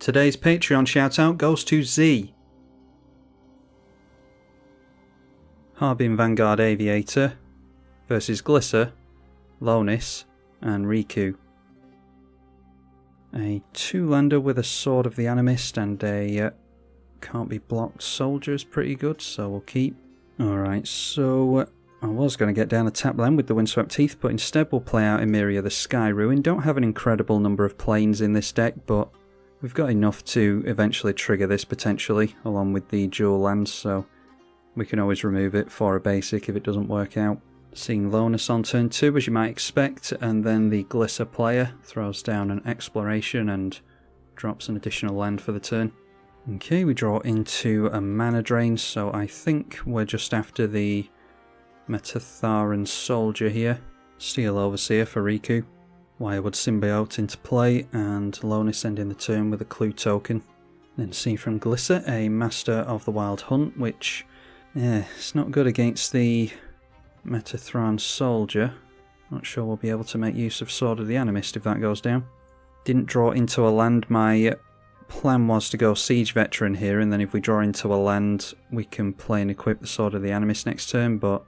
Today's Patreon shout-out goes to Z. Harbin Vanguard Aviator versus Glissa, Lonis and Riku. A 2-lander with a Sword of the Animist and a can't be blocked soldier is pretty good, so we'll keep. Alright, so I was going to get down a tap land with the Windswept Teeth, but instead we'll play out Emiria the Sky Ruin. Don't have an incredible number of planes in this deck, but we've got enough to eventually trigger this potentially, along with the dual lands, so we can always remove it for a basic if it doesn't work out. Seeing Lonis on turn 2 as you might expect, and then the Glissa player throws down an Exploration and drops an additional land for the turn. Okay, we draw into a mana drain, so I think we're just after the Metatharan Soldier here. Steel Overseer for Riku. Wirewood Symbiote into play, and Lonis ending the turn with a clue token. Then see from Glissa a Master of the Wild Hunt, which, it's not good against the Metatharan Soldier. Not sure we'll be able to make use of Sword of the Animist if that goes down. Didn't draw into a land. My plan was to go Siege Veteran here, and then if we draw into a land we can play and equip the Sword of the Animist next turn, but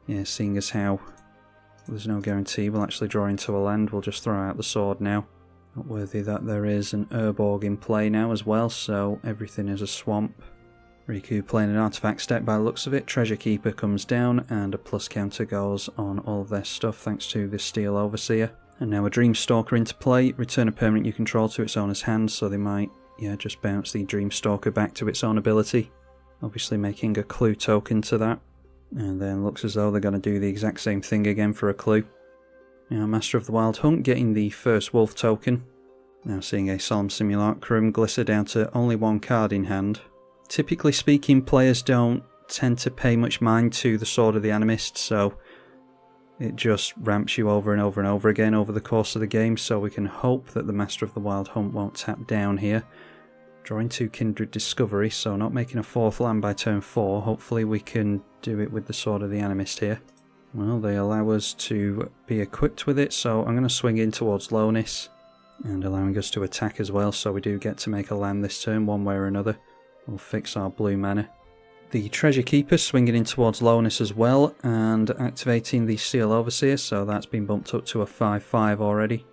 yeah, seeing as how there's no guarantee we'll actually draw into a land, we'll just throw out the sword now. Noteworthy that there is an Urborg in play now as well, so everything is a swamp. Riku playing an artifacts deck by the looks of it. Treasure Keeper comes down and a plus counter goes on all of their stuff thanks to the Steel Overseer. And now a Dreamstalker into play. Return a permanent you control to its owner's hand, so they might just bounce the Dreamstalker back to its own ability. Obviously making a clue token to that. And then looks as though they're going to do the exact same thing again for a clue. Now Master of the Wild Hunt getting the first Wolf token. Now seeing a Solemn Simulacrum, Glissa down to only one card in hand. Typically speaking, players don't tend to pay much mind to the Sword of the Animist, so it just ramps you over and over and over again over the course of the game, so we can hope that the Master of the Wild Hunt won't tap down here. Drawing to Kindred Discovery, so not making a 4th land by turn 4. Hopefully we can do it with the Sword of the Animist here. Well, they allow us to be equipped with it, so I'm going to swing in towards Lonis, and allowing us to attack as well, so we do get to make a land this turn one way or another. We'll fix our blue mana. The Treasure Keeper swinging in towards Lonis as well, and activating the Steel Overseer, so that's been bumped up to a 5/5 already.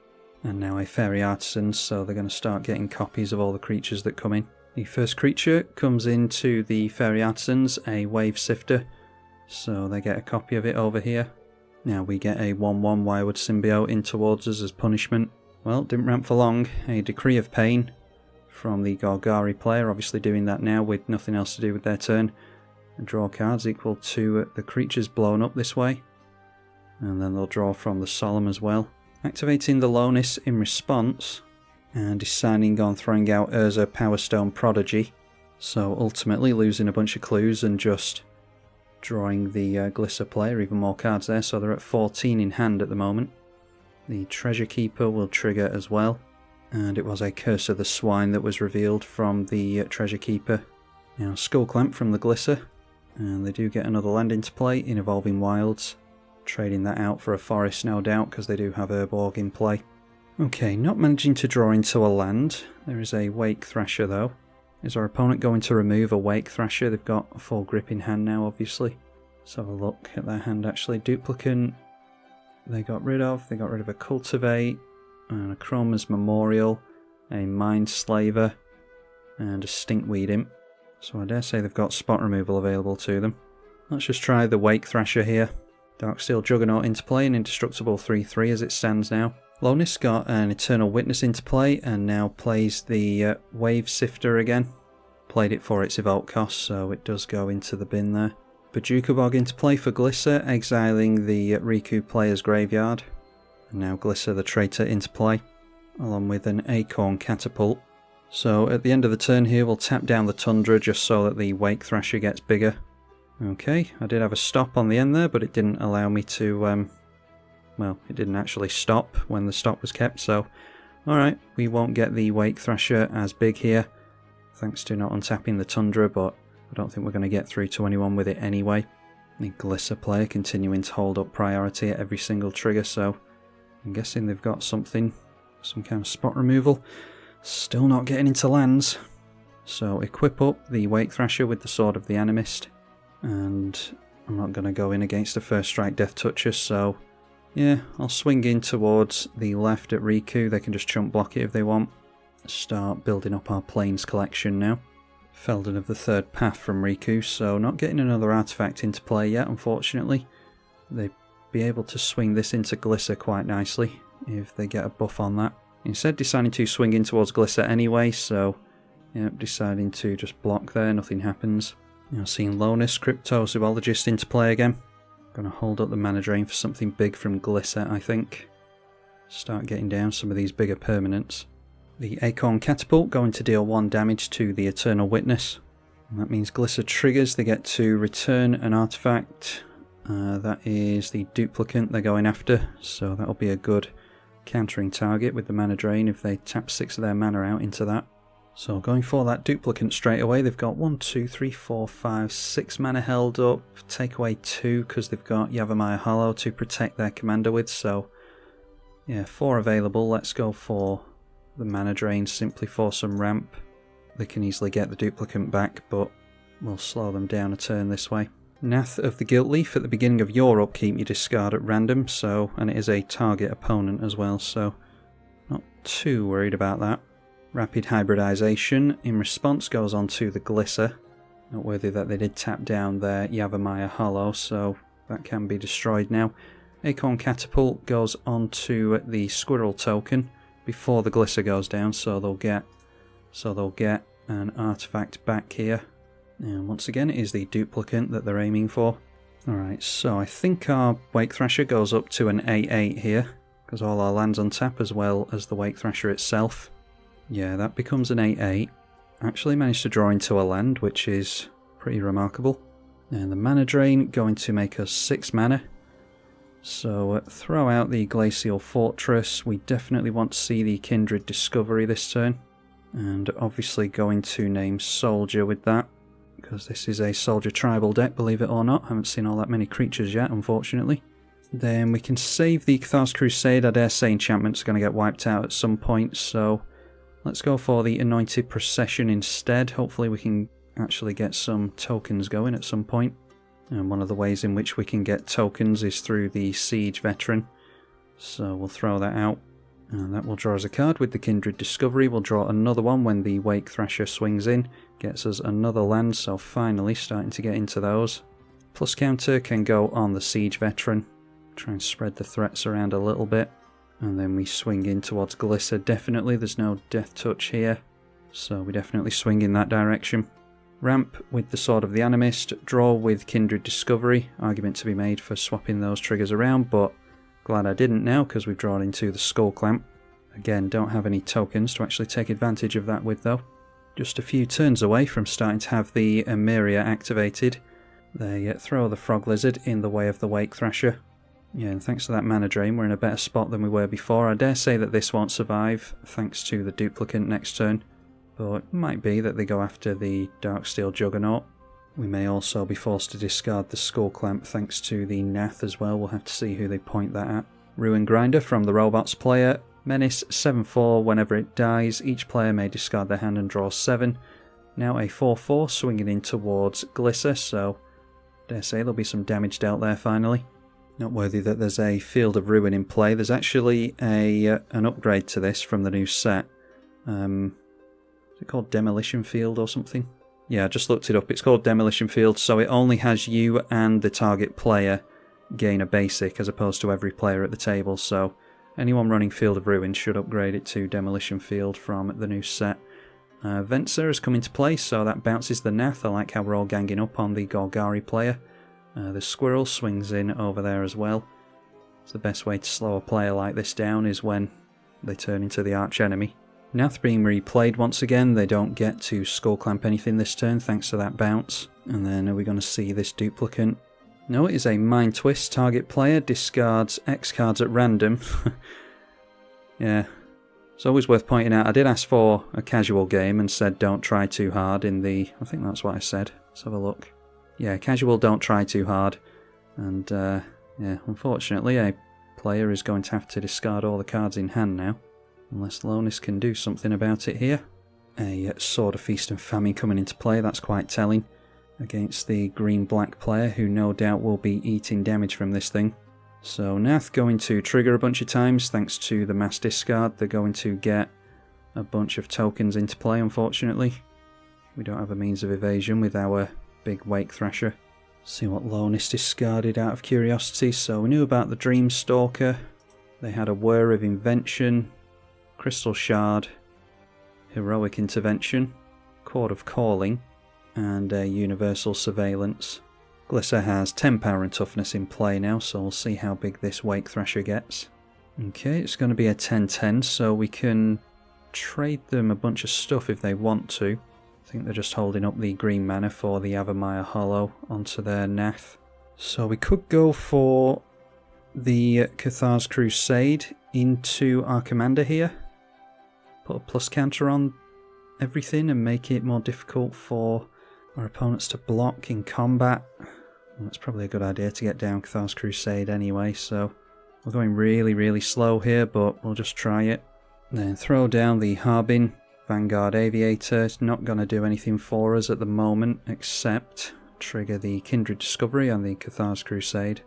And now a Fairy Artisan, so they're going to start getting copies of all the creatures that come in. The first creature comes into the Fairy Artisans, a Wave Sifter, so they get a copy of it over here. Now we get a 1/1 Wirewood Symbiote in towards us as punishment. Well, didn't ramp for long. A Decree of Pain from the Golgari player, obviously doing that now with nothing else to do with their turn. And draw cards equal to the creatures blown up this way. And then they'll draw from the Solemn as well. Activating the Lonis in response, and deciding on throwing out Urza Powerstone Prodigy. So ultimately losing a bunch of clues and just drawing the Glissa player even more cards there, so they're at 14 in hand at the moment. The Treasure Keeper will trigger as well. And it was a Curse of the Swine that was revealed from the Treasure Keeper. Now Skull Clamp from the Glissa, and they do get another land into play in Evolving Wilds. Trading that out for a forest no doubt, because they do have Urborg in play. Okay, not managing to draw into a land. There is a Wake Thrasher though. Is our opponent going to remove a Wake Thrasher? They've got a full grip in hand now obviously. Let's have a look at their hand actually. Duplicant they got rid of. They got rid of a Cultivate, and a Chroma's Memorial, a Mind Slaver, and a Stinkweed Imp. So I dare say they've got spot removal available to them. Let's just try the Wake Thrasher here. Darksteel Juggernaut into play, an indestructible 3/3 as it stands now. Lonis got an Eternal Witness into play, and now plays the Wave Sifter again. Played it for its Evoke cost, so it does go into the bin there. Bajuka Bog into play for Glissa, exiling the Riku player's graveyard. And now Glissa the Traitor into play, along with an Acorn Catapult. So at the end of the turn here we'll tap down the Tundra just so that the Wake Thrasher gets bigger. Okay, I did have a stop on the end there, but it didn't allow me to, well, it didn't actually stop when the stop was kept, so alright, we won't get the Wake Thrasher as big here, thanks to not untapping the Tundra, but I don't think we're going to get through to anyone with it anyway. The Glissa player continuing to hold up priority at every single trigger, so I'm guessing they've got something, some kind of spot removal. Still not getting into lands. So equip up the Wake Thrasher with the Sword of the Animist. And I'm not going to go in against the First Strike Death Toucher, so yeah, I'll swing in towards the left at Riku. They can just chump block it if they want. Start building up our Plains collection now. Feldon of the Third Path from Riku, so not getting another artifact into play yet, unfortunately. They'd be able to swing this into Glissa quite nicely if they get a buff on that. Instead deciding to swing in towards Glissa anyway, so yep, deciding to just block there, nothing happens. Now seeing Lonis, Cryptozoologist into play again. Gonna hold up the mana drain for something big from Glissa, I think. Start getting down some of these bigger permanents. The Acorn Catapult going to deal 1 damage to the Eternal Witness. And that means Glissa triggers, they get to return an artifact. That is the duplicate they're going after, so that'll be a good countering target with the mana drain if they tap 6 of their mana out into that. So going for that duplicate straight away, they've got 1, 2, 3, 4, 5, 6 mana held up. Take away 2 because they've got Yavimaya Hollow to protect their commander with, so yeah, 4 available. Let's go for the mana drain simply for some ramp. They can easily get the duplicate back, but we'll slow them down a turn this way. Nath of the Guilt Leaf, at the beginning of your upkeep you discard at random, so, and it is a target opponent as well, so not too worried about that. Rapid Hybridization in response goes on to the Glissa. Noteworthy that they did tap down their Yavimaya Hollow, so that can be destroyed now. Acorn Catapult goes on to the Squirrel token before the Glissa goes down, so they'll get an artifact back here. And once again, it is the duplicate that they're aiming for. Alright, so I think our Wake Thrasher goes up to an 8/8 here, because all our lands on tap as well as the Wake Thrasher itself. Yeah, that becomes an 8/8. Actually managed to draw into a land, which is pretty remarkable. And the mana drain going to make us 6 mana. So throw out the Glacial Fortress. We definitely want to see the Kindred Discovery this turn. And obviously going to name Soldier with that, because this is a Soldier tribal deck, believe it or not. Haven't seen all that many creatures yet, unfortunately. Then we can save the Cathar's Crusade. I dare say enchantment's going to get wiped out at some point, so let's go for the Anointed Procession instead. Hopefully we can actually get some tokens going at some point. And one of the ways in which we can get tokens is through the Siege Veteran. So we'll throw that out. And that will draw us a card with the Kindred Discovery. We'll draw another one when the Wake Thrasher swings in. Gets us another land, so finally starting to get into those. Plus counter can go on the Siege Veteran. Try and spread the threats around a little bit. And then we swing in towards Glissa, definitely. There's no Death Touch here, so we definitely swing in that direction. Ramp with the Sword of the Animist, draw with Kindred Discovery. Argument to be made for swapping those triggers around, but glad I didn't now because we've drawn into the Skull Clamp. Again, don't have any tokens to actually take advantage of that with though. Just a few turns away from starting to have the Emeria activated. They throw the Frog Lizard in the way of the Wake Thrasher. Yeah, and thanks to that mana drain, we're in a better spot than we were before. I dare say that this won't survive, thanks to the duplicate next turn. But it might be that they go after the Darksteel Juggernaut. We may also be forced to discard the Skull Clamp thanks to the Nath as well. We'll have to see who they point that at. Ruin Grinder from the Robots player. Menace 7/4. Whenever it dies, each player may discard their hand and draw 7. Now a 4/4 swinging in towards Glissa, so dare say there'll be some damage dealt there finally. Noteworthy that there's a Field of Ruin in play. There's actually an upgrade to this from the new set. Is it called Demolition Field or something? Yeah, I just looked it up. It's called Demolition Field, so it only has you and the target player gain a basic as opposed to every player at the table, so anyone running Field of Ruin should upgrade it to Demolition Field from the new set. Venser has come into play, so that bounces the Nath. I like how we're all ganging up on the Golgari player. The Squirrel swings in over there as well. It's the best way to slow a player like this down is when they turn into the arch enemy. Nath being replayed once again. They don't get to Skull Clamp anything this turn thanks to that bounce. And then are we going to see this duplicate? No, it is a Mind Twist. Target player discards X cards at random. Yeah, it's always worth pointing out. I did ask for a casual game and said don't try too hard in the... I think that's what I said. Let's have a look. Yeah, casual, don't try too hard. And yeah, unfortunately a player is going to have to discard all the cards in hand now. Unless Lonis can do something about it here. A Sword of Feast and Famine coming into play, that's quite telling. Against the green-black player, who no doubt will be eating damage from this thing. So Nath going to trigger a bunch of times, thanks to the mass discard. They're going to get a bunch of tokens into play, unfortunately. We don't have a means of evasion with our big Wake Thrasher. See what Lonis discarded out of curiosity. So we knew about the Dream Stalker. They had a Whir of Invention, Crystal Shard, Heroic Intervention, Chord of Calling, and a Universal Surveillance. Glissa has 10 power and toughness in play now, so we'll see how big this Wake Thrasher gets. Okay, it's going to be a 10-10, so we can trade them a bunch of stuff if they want to. I think they're just holding up the green mana for the Avamaya Hollow onto their Nath. So we could go for the Cathar's Crusade into our commander here. Put a plus counter on everything and make it more difficult for our opponents to block in combat. Well, that's probably a good idea to get down Cathar's Crusade anyway, so we're going really slow here, but we'll just try it. Then throw down the Harbin Vanguard Aviator. It's not going to do anything for us at the moment, except trigger the Kindred Discovery on the Cathar's Crusade.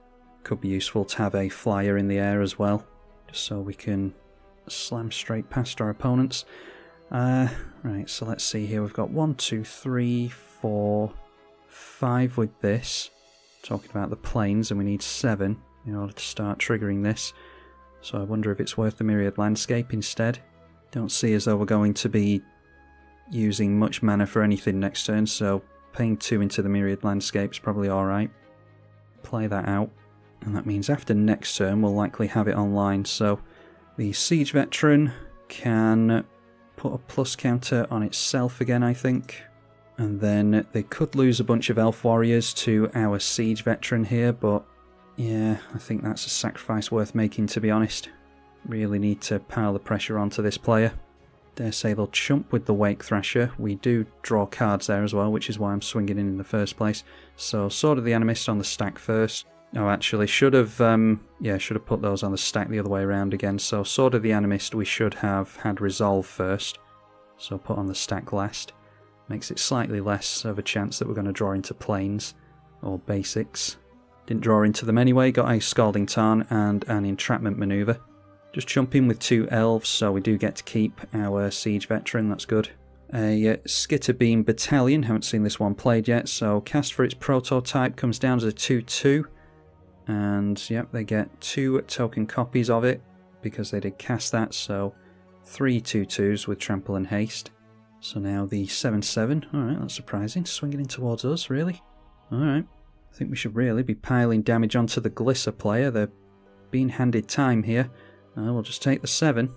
Could be useful to have a flyer in the air as well, just so we can slam straight past our opponents. Right, so let's see here. We've got 1, 2, 3, 4, 5 with this. Talking about the planes, and we need 7 in order to start triggering this. So I wonder if it's worth the Myriad Landscape instead. Don't see as though we're going to be using much mana for anything next turn, so paying 2 into the Myriad Landscape is probably alright. Play that out, and that means after next turn we'll likely have it online. So the Siege Veteran can put a plus counter on itself again, I think. And then they could lose a bunch of Elf Warriors to our Siege Veteran here, but yeah, I think that's a sacrifice worth making, to be honest. Really need to pile the pressure onto this player. Dare say they'll chump with the Wake Thrasher. We do draw cards there as well, which is why I'm swinging in the first place. So Sword of the Animist on the stack first. Oh, actually, should have put those on the stack the other way around again. So Sword of the Animist we should have had Resolve first, so put on the stack last. Makes it slightly less of a chance that we're going to draw into planes or basics. Didn't draw into them anyway, got a Scalding Tarn and an Entrapment Maneuver. Just jumping with 2 elves, so we do get to keep our Siege Veteran, that's good. A Skitterbeam Battalion, haven't seen this one played yet, so cast for its prototype comes down as a 2-2. And yep, they get 2 token copies of it because they did cast that, so 3 2-2s with Trample and Haste. So now the 7-7, alright, that's surprising, swinging in towards us, really? Alright, I think we should really be piling damage onto the Glissa player. They're being handed time here. We'll just take the 7.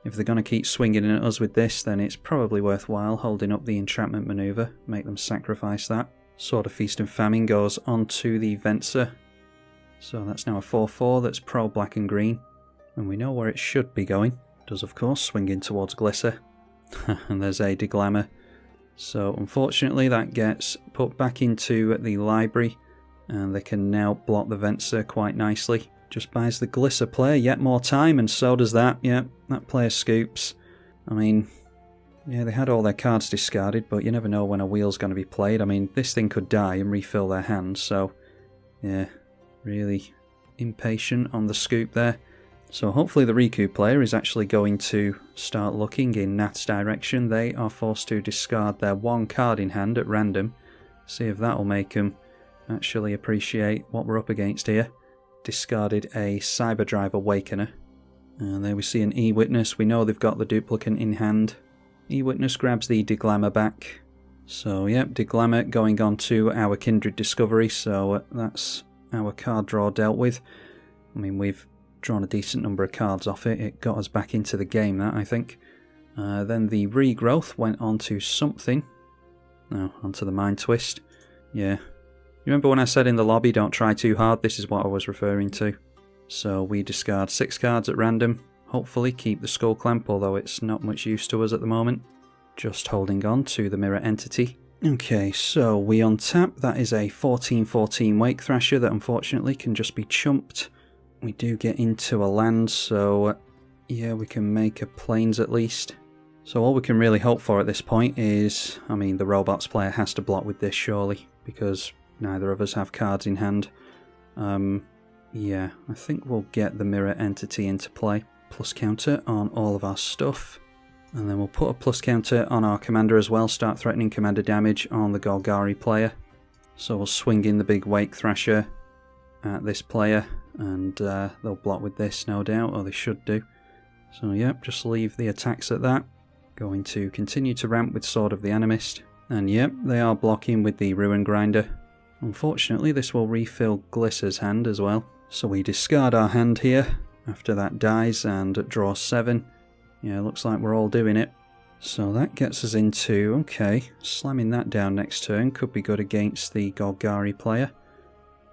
If they're going to keep swinging at us with this, then it's probably worthwhile holding up the Entrapment Maneuver, make them sacrifice that. Sword of Feast and Famine goes onto the Venser. So that's now a 4-4 that's pro black and green. And we know where it should be going. It does, of course, swing in towards Glissa. And there's a Deglammer. So unfortunately that gets put back into the library. And they can now block the Venser quite nicely. Just buys the Glissa player yet more time, and so does that. Yeah, that player scoops. I mean, yeah, they had all their cards discarded, but you never know when a wheel's going to be played. I mean, this thing could die and refill their hand, so yeah, really impatient on the scoop there. So hopefully the Riku player is actually going to start looking in Nath's direction. They are forced to discard their 1 card in hand at random. See if that'll make them actually appreciate what we're up against here. Discarded a Cyberdrive Awakener. And there we see an E-Witness. We know they've got the duplicate in hand. E-Witness grabs the Deglammer back. So yep, Deglammer going on to our Kindred Discovery, so that's our card draw dealt with. I mean, we've drawn a decent number of cards off it. It got us back into the game, that, I think. Then the Regrowth went on to something. No, onto the Mind Twist. Yeah. You remember when I said in the lobby, don't try too hard? This is what I was referring to. So we discard 6 cards at random. Hopefully keep the Skull Clamp, although it's not much use to us at the moment. Just holding on to the Mirror Entity. Okay, so we untap. That is a 14-14 Wake Thrasher that unfortunately can just be chumped. We do get into a land, so yeah, we can make a plains at least. So all we can really hope for at this point is, I mean, the robots player has to block with this surely, because neither of us have cards in hand. Yeah, I think we'll get the mirror entity into play. Plus counter on all of our stuff. And then we'll put a plus counter on our commander as well, start threatening commander damage on the Golgari player. So we'll swing in the big Wake Thrasher at this player, and they'll block with this no doubt, or they should do. So yep, just leave the attacks at that. Going to continue to ramp with Sword of the Animist. And yep, they are blocking with the Ruin Grinder. Unfortunately, this will refill Glissa's hand as well. So we discard our hand here after that dies and draw 7. Yeah, looks like we're all doing it. So that gets us into, okay, slamming that down next turn could be good against the Golgari player.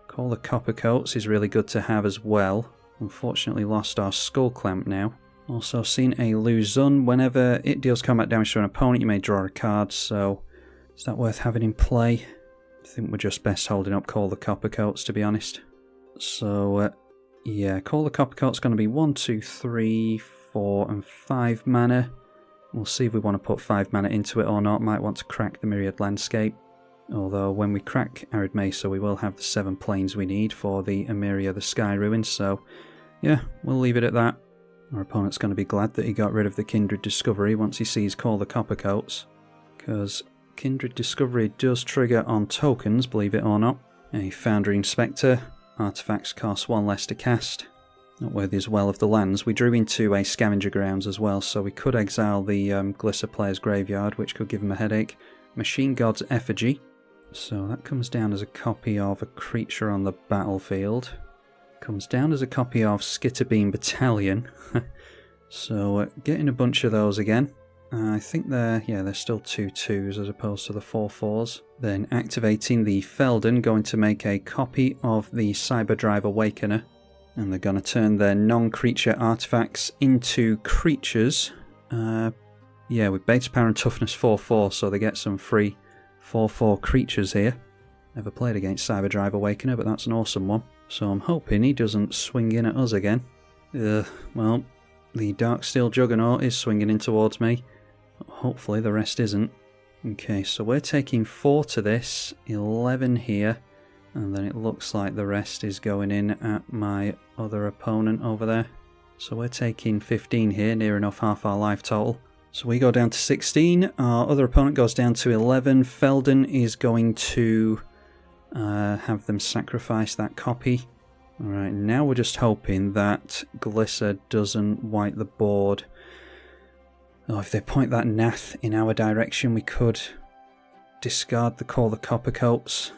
Call the Copper Coats is really good to have as well. Unfortunately lost our Skull Clamp now. Also seen a Luzon. Whenever it deals combat damage to an opponent, you may draw a card, so is that worth having in play? I think we're just best holding up Call the Copper Coats, to be honest. So, yeah, Call the Copper Coat's going to be 1, 2, 3, 4 and 5 mana. We'll see if we want to put 5 mana into it or not. Might want to crack the Myriad Landscape. Although when we crack Arid Mesa, we will have the 7 planes we need for the Emeria the Sky Ruins. So, yeah, we'll leave it at that. Our opponent's going to be glad that he got rid of the Kindred Discovery once he sees Call the Copper Coats. Because Kindred Discovery does trigger on tokens, believe it or not. A Foundry Inspector. Artifacts cost 1 less to cast. Not worthy as well of the lands. We drew into a Scavenger Grounds as well, so we could exile the Glissa player's graveyard, which could give him a headache. Machine God's Effigy. So that comes down as a copy of a creature on the battlefield. Comes down as a copy of Skitterbeam Battalion. So getting a bunch of those again. I think they're still 2/2s as opposed to the 4/4s. Then activating the Feldon, going to make a copy of the Cyberdrive Awakener. And they're going to turn their non-creature artifacts into creatures. Yeah, with beta power and toughness 4/4, so they get some free 4/4 creatures here. Never played against Cyberdrive Awakener, but that's an awesome one. So I'm hoping he doesn't swing in at us again. Well, the Darksteel Juggernaut is swinging in towards me. Hopefully the rest isn't. Okay, so we're taking 4 to this, 11 here, and then it looks like the rest is going in at my other opponent over there. So we're taking 15 here, near enough half our life total. So we go down to 16, our other opponent goes down to 11. Feldon is going to have them sacrifice that copy. Alright, now we're just hoping that Glissa doesn't wipe the board. Oh, if they point that Nath in our direction, we could discard the Call the Copper Coats.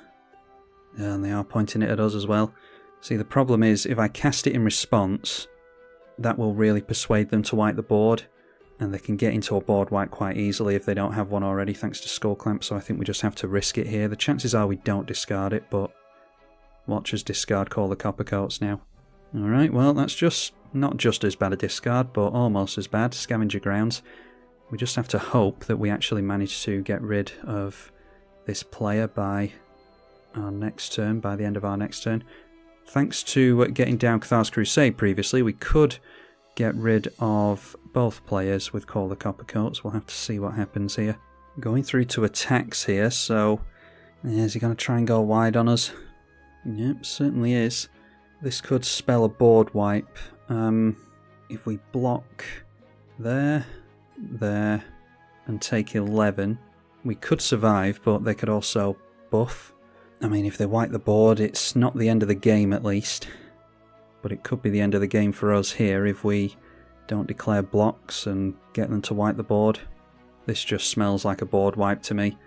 Yeah, and they are pointing it at us as well. See, the problem is, if I cast it in response, that will really persuade them to wipe the board, and they can get into a board wipe quite easily if they don't have one already, thanks to Skull Clamp, so I think we just have to risk it here. The chances are we don't discard it, but watch us discard Call the Copper Coats now. Alright, well, that's just not just as bad a discard, but almost as bad. Scavenger Grounds. We just have to hope that we actually manage to get rid of this player by our next turn, by the end of our next turn. Thanks to getting down Cathar's Crusade previously, we could get rid of both players with Call the Copper Coats. We'll have to see what happens here. Going through to attacks here, so is he going to try and go wide on us? Yep, certainly is. This could spell a board wipe. If we block there, and take 11, we could survive, but they could also buff. I mean, if they wipe the board, it's not the end of the game at least, but it could be the end of the game for us here if we don't declare blocks and get them to wipe the board. This just smells like a board wipe to me.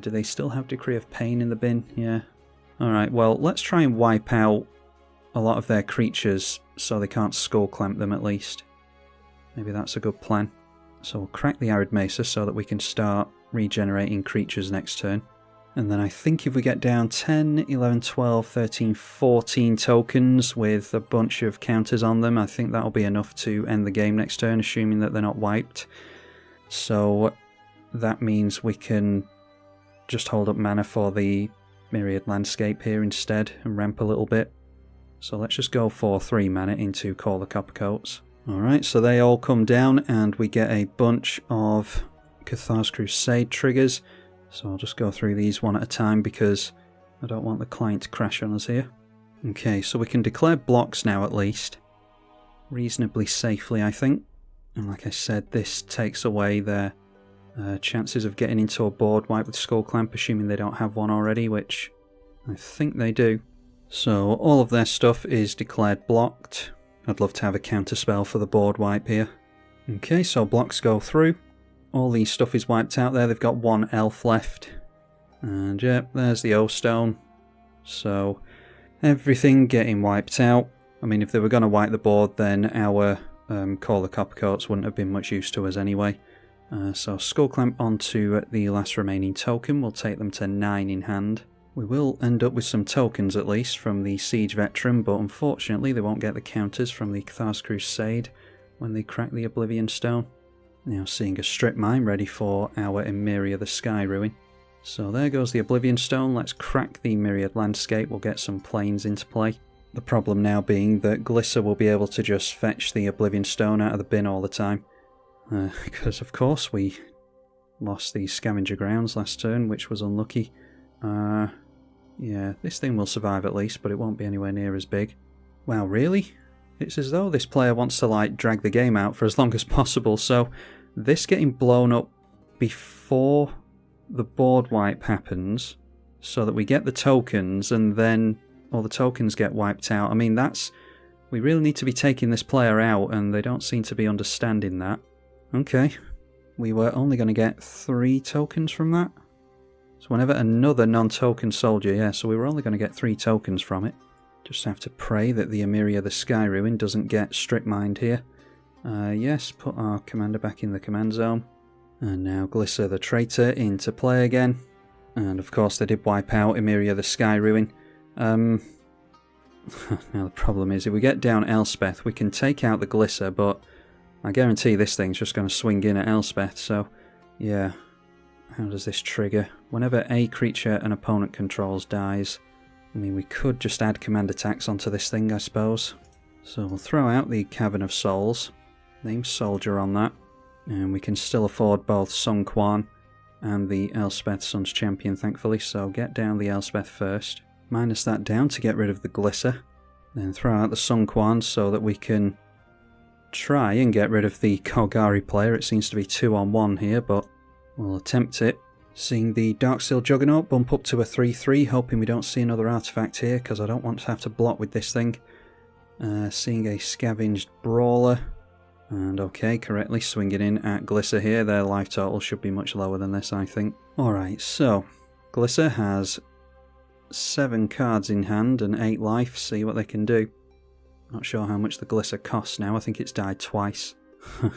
Do they still have Decree of Pain in the bin? Yeah. Alright, well, let's try and wipe out a lot of their creatures so they can't Skull Clamp them at least. Maybe that's a good plan. So we'll crack the Arid Mesa so that we can start regenerating creatures next turn. And then I think if we get down 10, 11, 12, 13, 14 tokens with a bunch of counters on them, I think that'll be enough to end the game next turn, assuming that they're not wiped. So that means we can just hold up mana for the Myriad Landscape here instead and ramp a little bit. So let's just go for 3 mana into Call the Copper Coats. Alright, so they all come down and we get a bunch of Cathar's Crusade triggers. So I'll just go through these one at a time because I don't want the client to crash on us here. Okay, so we can declare blocks now at least. Reasonably safely, I think. And like I said, this takes away their chances of getting into a board wipe with Skull Clamp, assuming they don't have one already, which I think they do. So all of their stuff is declared blocked. I'd love to have a counterspell for the board wipe here. Okay, so blocks go through. All these stuff is wiped out there. They've got one elf left. And yep, there's the O-Stone. So everything getting wiped out. I mean, if they were going to wipe the board, then our Call the Coppercoats wouldn't have been much use to us anyway. So Skull Clamp onto the last remaining token. We'll take them to 9 in hand. We will end up with some tokens at least from the Siege Veteran, but unfortunately they won't get the counters from the Cathar's Crusade when they crack the Oblivion Stone. Now seeing a Strip Mine ready for our Emeria the Sky Ruin. So there goes the Oblivion Stone. Let's crack the Myriad Landscape. We'll get some planes into play. The problem now being that Glissa will be able to just fetch the Oblivion Stone out of the bin all the time. Because of course we lost the Scavenger Grounds last turn, which was unlucky. Yeah, this thing will survive at least, but it won't be anywhere near as big. Wow, really? It's as though this player wants to like drag the game out for as long as possible, so this getting blown up before the board wipe happens, so that we get the tokens and then all the tokens get wiped out. I mean, we really need to be taking this player out and they don't seem to be understanding that. Okay, we were only going to get 3 tokens from that. So whenever another non-token soldier, yeah, so we were only going to get 3 tokens from it. Just have to pray that the Emeria the Sky Ruin doesn't get strip mined here. Yes, put our commander back in the command zone. And now Glissa the Traitor into play again. And of course they did wipe out Emeria the Sky Ruin. Now the problem is if we get down Elspeth we can take out the Glissa, but I guarantee this thing's just going to swing in at Elspeth, so yeah. How does this trigger? Whenever a creature an opponent controls dies. I mean, we could just add command attacks onto this thing, I suppose. So we'll throw out the Cavern of Souls. Name Soldier on that. And we can still afford both Sun Quan and the Elspeth Sun's Champion, thankfully. So get down the Elspeth first. Minus that down to get rid of the Glissa. Then throw out the Sun Quan so that we can try and get rid of the Kogari player. It seems to be 2-on-1 here, but we'll attempt it. Seeing the Darksteel Juggernaut bump up to a 3-3, hoping we don't see another artifact here, because I don't want to have to block with this thing. Seeing a Scavenged Brawler, and okay, correctly swinging in at Glissa here. Their life total should be much lower than this, I think. Alright, so Glissa has 7 cards in hand and 8 life, see what they can do. Not sure how much the Glissa costs now, I think it's died twice.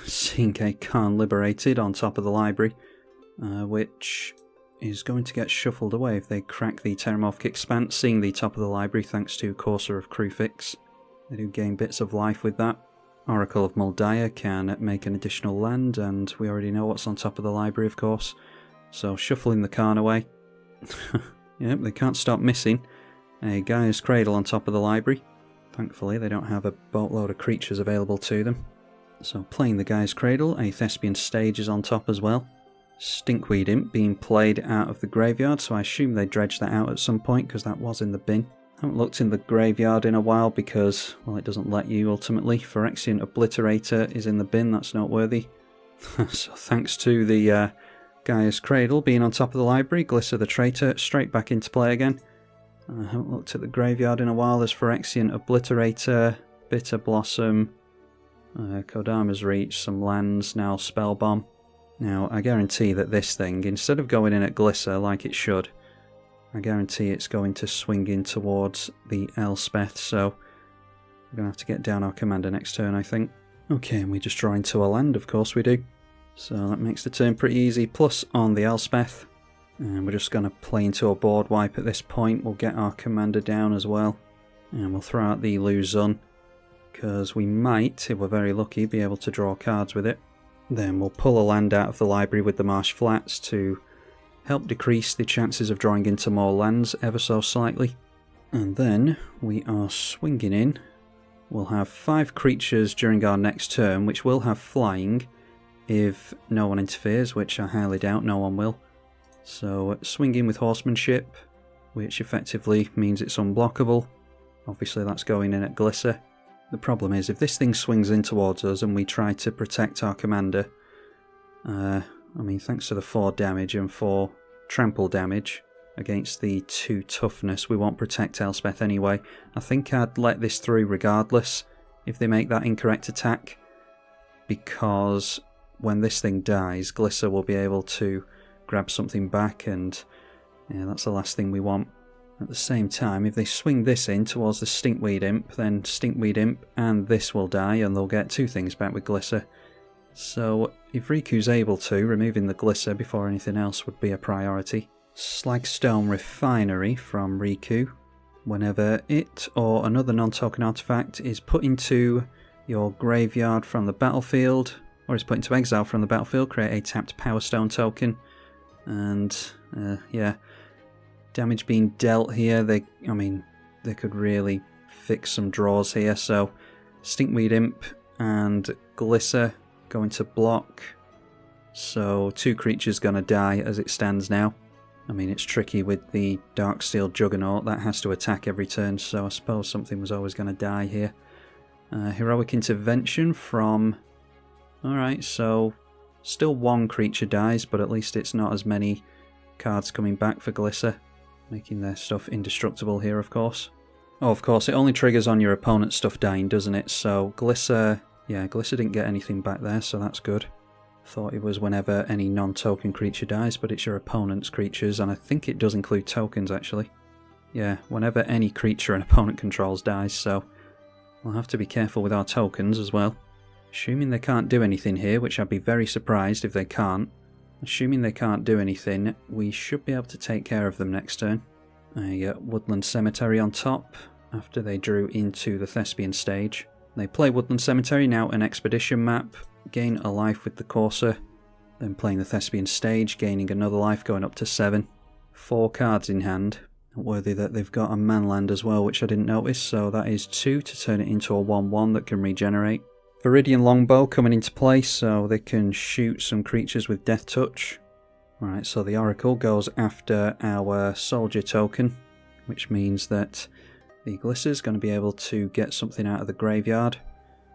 Seeing a Khan Liberated on top of the library. Which is going to get shuffled away if they crack the Terramorphic Expanse, seeing the top of the library thanks to Courser of Crufix. They do gain bits of life with that. Oracle of Muldiah can make an additional land, and we already know what's on top of the library, of course. So shuffling the Khan away. Yep, they can't stop missing. A Gaia's Cradle on top of the library. Thankfully they don't have a boatload of creatures available to them. So playing the Gaia's Cradle, a Thespian Stage is on top as well. Stinkweed Imp being played out of the graveyard, so I assume they dredged that out at some point because that was in the bin. Haven't looked in the graveyard in a while because, well, it doesn't let you ultimately. Phyrexian Obliterator is in the bin, that's noteworthy. So thanks to the Gaia's Cradle being on top of the library, Glissa the Traitor straight back into play again. I haven't looked at the graveyard in a while. There's Phyrexian Obliterator, Bitter Blossom, Kodama's Reach, some lands, now Spellbomb. Now, I guarantee that this thing, instead of going in at Glissa like it should, I guarantee it's going to swing in towards the Elspeth, so we're going to have to get down our commander next turn, I think. Okay, and we just draw into a land, of course we do. So that makes the turn pretty easy, plus on the Elspeth. And we're just going to play into a board wipe at this point. We'll get our commander down as well. And we'll throw out the Luzon, because we might, if we're very lucky, be able to draw cards with it. Then we'll pull a land out of the library with the Marsh Flats to help decrease the chances of drawing into more lands ever so slightly. And then we are swinging in We'll have 5 creatures during our next turn, which will have flying if no one interferes, which I highly doubt no one will. So swinging with horsemanship, which effectively means it's unblockable. Obviously that's going in at Glissa. The problem is if this thing swings in towards us and we try to protect our commander, I mean thanks to the 4 damage and 4 trample damage against the 2 toughness, we won't protect Elspeth anyway. I think I'd let this through regardless if they make that incorrect attack, because when this thing dies, Glissa will be able to grab something back, and yeah, that's the last thing we want. At the same time, if they swing this in towards the Stinkweed Imp, then Stinkweed Imp and this will die, and they'll get 2 things back with Glissa. So if Riku's able to, removing the Glissa before anything else would be a priority. Slagstone Refinery from Riku. Whenever it or another non-token artifact is put into your graveyard from the battlefield, or is put into exile from the battlefield, create a tapped Power Stone token. And yeah, damage being dealt here, they could really fix some draws here. So Stinkweed Imp and Glissa going to block. So 2 creatures gonna die as it stands now. I mean, it's tricky with the Darksteel Juggernaut, that has to attack every turn, so I suppose something was always going to die here. Heroic Intervention from... Alright, so still 1 creature dies, but at least it's not as many cards coming back for Glissa, making their stuff indestructible here, of course. Oh, of course, it only triggers on your opponent's stuff dying, doesn't it? So Glissa... Yeah, Glissa didn't get anything back there, so that's good. Thought it was whenever any non-token creature dies, but it's your opponent's creatures, and I think it does include tokens actually. Yeah, whenever any creature an opponent controls dies, so we'll have to be careful with our tokens as well. Assuming they can't do anything here, which I'd be very surprised if they can't. Assuming they can't do anything, we should be able to take care of them next turn. A Woodland Cemetery on top, after they drew into the Thespian stage. They play Woodland Cemetery, now an expedition map. Gain a life with the Courser, then playing the Thespian stage, gaining another life, going up to 7. 4 cards in hand. Noteworthy that they've got a manland as well, which I didn't notice, so that is 2 to turn it into a 1/1 that can regenerate. Viridian Longbow coming into play, so they can shoot some creatures with Death Touch. Right, so the Oracle goes after our Soldier token, which means that the Glissa is going to be able to get something out of the graveyard.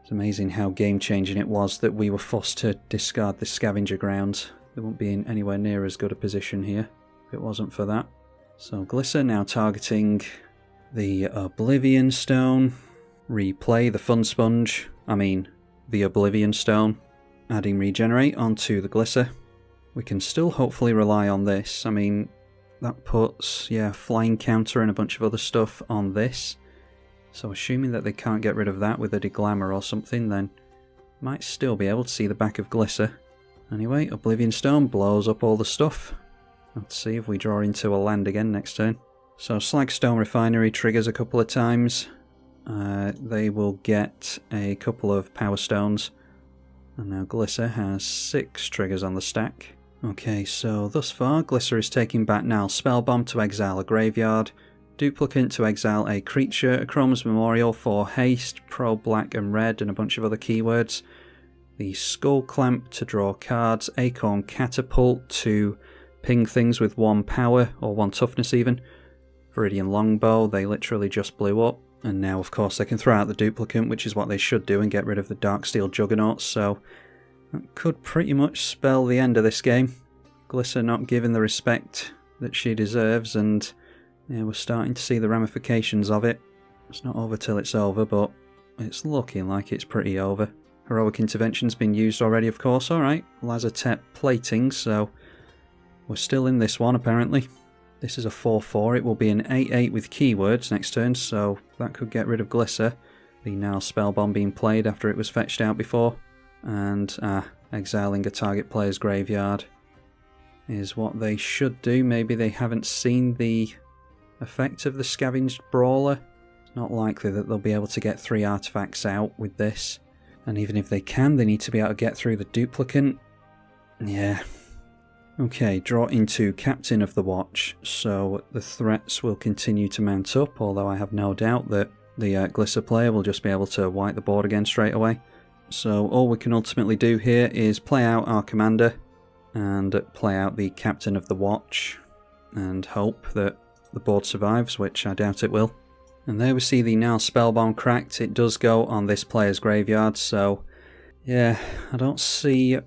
It's amazing how game-changing it was that we were forced to discard the Scavenger Grounds. They wouldn't be in anywhere near as good a position here if it wasn't for that. So Glissa now targeting the Oblivion Stone, replay the Fun Sponge, the Oblivion Stone, adding Regenerate onto the Glissa. We can still hopefully rely on this. I mean, that puts, yeah, Flying Counter and a bunch of other stuff on this. So assuming that they can't get rid of that with a Deglamour or something, then might still be able to see the back of Glissa. Anyway, Oblivion Stone blows up all the stuff. Let's see if we draw into a land again next turn. So Slagstone Refinery triggers a couple of times. They will get a couple of Power Stones. And now Glissa has 6 triggers on the stack. Okay, so thus far Glissa is taking back now Spellbomb to exile a graveyard, Duplicate to exile a creature, a Chrome's Memorial for haste, pro black and red, and a bunch of other keywords. The Skull Clamp to draw cards, Acorn Catapult to ping things with 1 power, or 1 toughness even. Viridian Longbow, they literally just blew up. And now of course they can throw out the Duplicate, which is what they should do, and get rid of the Darksteel Juggernaut, so that could pretty much spell the end of this game. Glissa not given the respect that she deserves, and yeah, we're starting to see the ramifications of it. It's not over till it's over, but it's looking like it's pretty over. Heroic Intervention's been used already, of course. Alright, Lazotep Plating, so we're still in this one apparently. This is a 4/4, it will be an 8/8 with keywords next turn, so that could get rid of Glissa. The now Spellbomb being played after it was fetched out before. And exiling a target player's graveyard is what they should do. Maybe they haven't seen the effect of the Scavenged Brawler. It's not likely that they'll be able to get 3 artifacts out with this. And even if they can, they need to be able to get through the Duplicate. Yeah. Okay, draw into Captain of the Watch, so the threats will continue to mount up, although I have no doubt that the Glissa player will just be able to wipe the board again straight away. So all we can ultimately do here is play out our commander and play out the captain of the watch and hope that the board survives, which I doubt it will. And there we see the now Spellbound cracked. It does go on this player's graveyard, so yeah, I don't see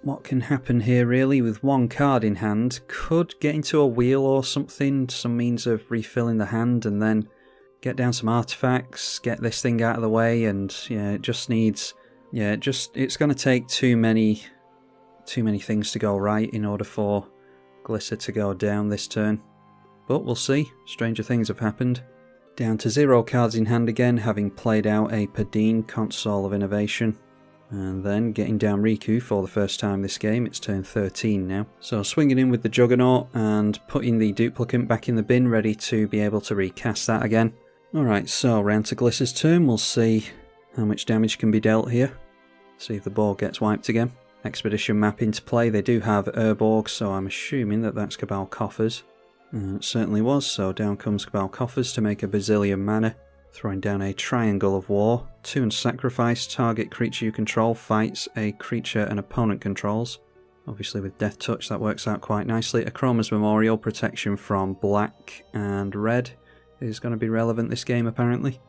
what can happen here really with one card in hand. Could get into a wheel or something, some means of refilling the hand, and then get down some artifacts, get this thing out of the way, and yeah, it just needs, yeah, it's going to take too many things to go right in order for Glissa to go down this turn. But we'll see, stranger things have happened. Down to 0 cards in hand again, having played out a Padine, Console of Innovation. And then getting down Riku for the first time this game. It's turn 13 now. So swinging in with the Juggernaut and putting the duplicate back in the bin, ready to be able to recast that again. Alright, so round to Glissa's turn. We'll see how much damage can be dealt here. See if the board gets wiped again. Expedition map into play. They do have Urborg, so I'm assuming that that's Cabal Coffers. It certainly was, so down comes Cabal Coffers to make a Bazillion mana. Throwing down a Triangle of War. 2 and sacrifice. Target creature you control fights a creature an opponent controls. Obviously with Death Touch that works out quite nicely. Akroma's Memorial, protection from black and red is going to be relevant this game apparently.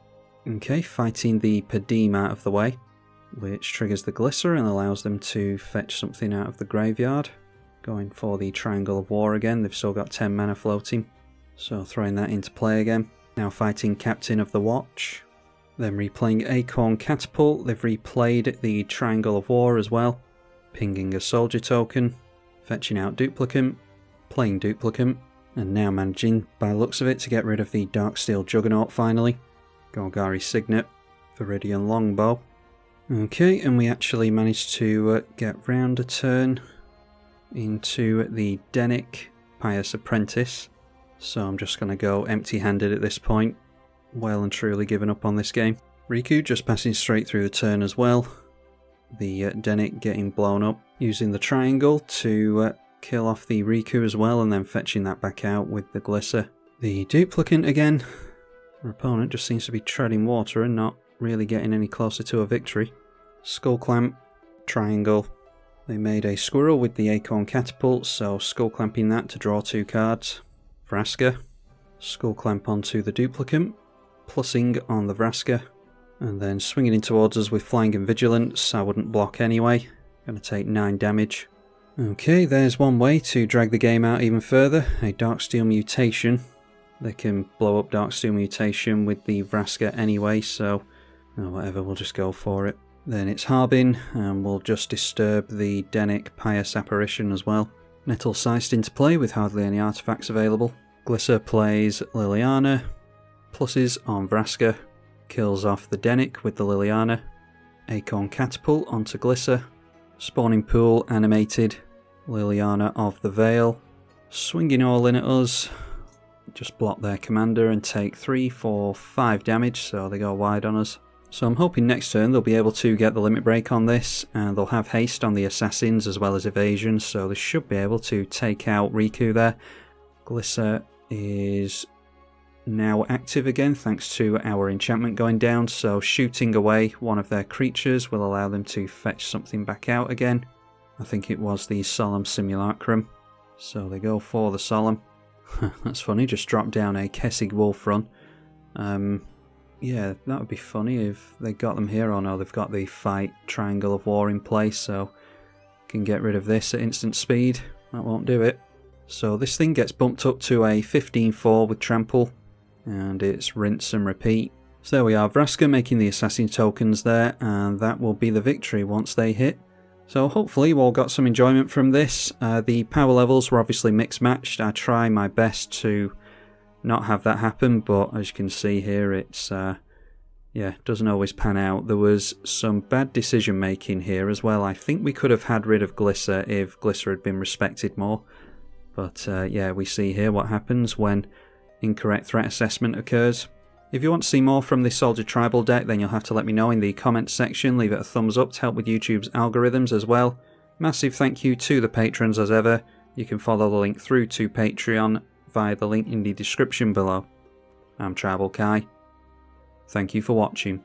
Okay, fighting the Padim out of the way, which triggers the Glissa and allows them to fetch something out of the graveyard. Going for the Triangle of War again. They've still got 10 mana floating, so throwing that into play again. Now fighting Captain of the Watch. Then replaying Acorn Catapult. They've replayed the Triangle of War as well. Pinging a Soldier token. Fetching out Duplicant. Playing Duplicant. And now managing, by looks of it, to get rid of the Darksteel Juggernaut finally. Golgari Signet. Viridian Longbow. Okay, and we actually managed to get round a turn into the Denic Pious Apprentice. So I'm just going to go empty-handed at this point. Well and truly given up on this game. Riku just passing straight through the turn as well. The Denic getting blown up. Using the triangle to kill off the Riku as well, and then fetching that back out with the Glissa. The Duplicant again. Our opponent just seems to be treading water and not really getting any closer to a victory. Skull Clamp, Triangle. They made a Squirrel with the Acorn Catapult, so Skull Clamping that to draw 2 cards. Vraska, Skull Clamp onto the Duplicant, plussing on the Vraska, and then swinging in towards us with Flying and Vigilance. I wouldn't block anyway, going to take 9 damage. Okay, there's one way to drag the game out even further, a Darksteel Mutation. They can blow up Darksteel Mutation with the Vraska anyway, so whatever, we'll just go for it. Then it's Harbin, and we'll just disturb the Denic Pious Apparition as well. Nettle Seist into play with hardly any artifacts available. Glissa plays Liliana, pluses on Vraska, kills off the Denic with the Liliana. Acorn Catapult onto Glissa, Spawning Pool animated, Liliana of the Veil, swinging all in at us. Just block their commander and take 3, 4, 5 damage, so they go wide on us. So I'm hoping next turn they'll be able to get the limit break on this, and they'll have haste on the assassins as well as evasion, so they should be able to take out Riku there. Glissa is now active again thanks to our enchantment going down, so shooting away one of their creatures will allow them to fetch something back out again. I think it was the Solemn Simulacrum, so they go for the Solemn. That's funny, just drop down a Kessig Wolf Run. Yeah, that would be funny if they got them here. Oh no, they've got the Fight Triangle of War in place, so can get rid of this at instant speed. That won't do it. So this thing gets bumped up to a 15-4 with Trample, and it's rinse and repeat. So there we are, Vraska making the assassin tokens there, and that will be the victory once they hit. So hopefully you all got some enjoyment from this. The power levels were obviously mixed matched. I try my best to not have that happen, but as you can see here, it's yeah, doesn't always pan out. There was some bad decision making here as well. I think we could have had rid of Glissa if Glissa had been respected more, but yeah, we see here what happens when incorrect threat assessment occurs. If you want to see more from this Soldier Tribal deck, then you'll have to let me know in the comments section. Leave it a thumbs up to help with YouTube's algorithms as well. Massive thank you to the patrons as ever. You can follow the link through to Patreon via the link in the description below. I'm tribalkai. Thank you for watching.